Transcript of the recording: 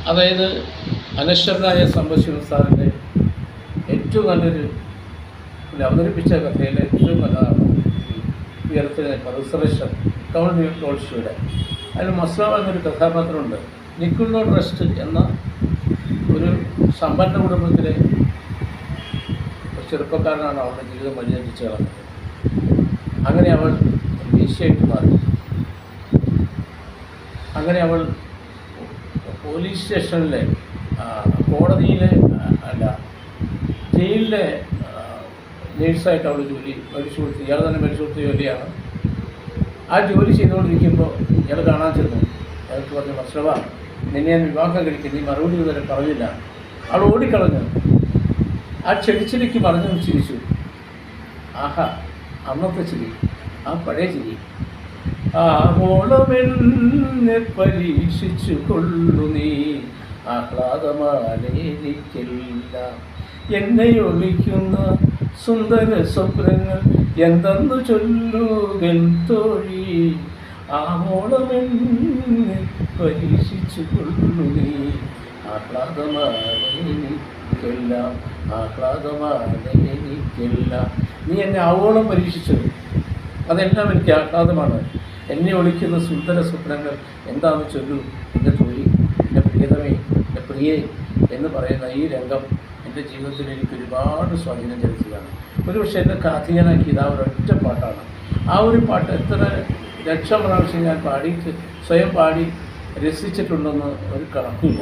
അതായത് അനശ്വരനായ സമ്പശിവൻ സാറിൻ്റെ ഏറ്റവും നല്ലൊരു അവതരിപ്പിച്ച കഥയിലെ ഏറ്റവും നല്ലതാണ് ഉയർത്തുന്ന റിസർവേഷൻ കൗണ്ട് ടോൾസ്റ്റോയുടെ. അതിൽ മസ്ലാവ എന്നൊരു കഥാപാത്രമുണ്ട്. നിക്കുളോ ട്രസ്റ്റ് എന്ന ഒരു സമ്പന്ന കുടുംബത്തിലെ ചെറുപ്പക്കാരനാണ് അവളുടെ ജീവിതം വഴിതെറ്റിച്ച് കളഞ്ഞത്. അങ്ങനെ അവൾ വേശ്യയായിട്ട് മാറി. അങ്ങനെ അവൾ പോലീസ് സ്റ്റേഷനിലെ കോടതിയിലെ ജയിലിലെ നേഴ്സായിട്ട് അവൾ മേടിച്ചു കൊടുത്തു. ഇയാൾ തന്നെ മേടിച്ചു കൊടുത്ത ജോലിയാണ്. ആ ജോലി ചെയ്തുകൊണ്ടിരിക്കുമ്പോൾ ഇയാൾ കാണാൻ ചെന്നു. അയാൾക്ക് പറഞ്ഞു, മസ്ലവ, നിന്നെ ഞാൻ വിവാഹം കഴിക്കും, നീ മറുപടി ഇതുവരെ പറഞ്ഞില്ല. അവൾ ഓടിക്കളഞ്ഞു. ആ ചെടിച്ചിരിക്ക് പറഞ്ഞു ചിരിച്ചു. ആഹാ, അന്നത്തെ ചിരി, ആ പഴയ ചിരി. ആവോളമെന്നെ പരീക്ഷിച്ചു കൊള്ളു നീ, ആഹ്ലാദമാലേരിക്കില്ല എന്നെ ഒളിക്കുന്ന സുന്ദര സ്വപ്നങ്ങൾ എന്തെന്നു ചൊല്ലുകൻ തോഴി. ആവോളമെന്നെ പരീക്ഷിച്ചു കൊള്ളു നീ, ആഹ്ലാദമാലേരിക്കില്ല. നീ എന്നെ ആവോളം പരീക്ഷിച്ചത്, അതെല്ലാം എനിക്ക് ആഹ്ലാദമാണ്. എന്നെ ഒളിക്കുന്ന സുന്ദര സ്വപ്നങ്ങൾ എന്താണെന്ന് ചൊല്ലു എൻ്റെ തൊഴിൽ, എൻ്റെ പ്രിയതമേ, എൻ്റെ പ്രിയേ എന്ന് പറയുന്ന ഈ രംഗം എൻ്റെ ജീവിതത്തിൽ എനിക്ക് ഒരുപാട് സ്വാധീനം ചെലുത്തുകയാണ്. ഒരുപക്ഷെ എൻ്റെ കാഥികനാക്കിയത് ആ ഒരൊറ്റ പാട്ടാണ്. ആ ഒരു പാട്ട് എത്ര ലക്ഷം പ്രാവശ്യം ഞാൻ പാടിയിട്ട് സ്വയം പാടി രസിച്ചിട്ടുണ്ടെന്ന് ഒരു കണക്കില്ല.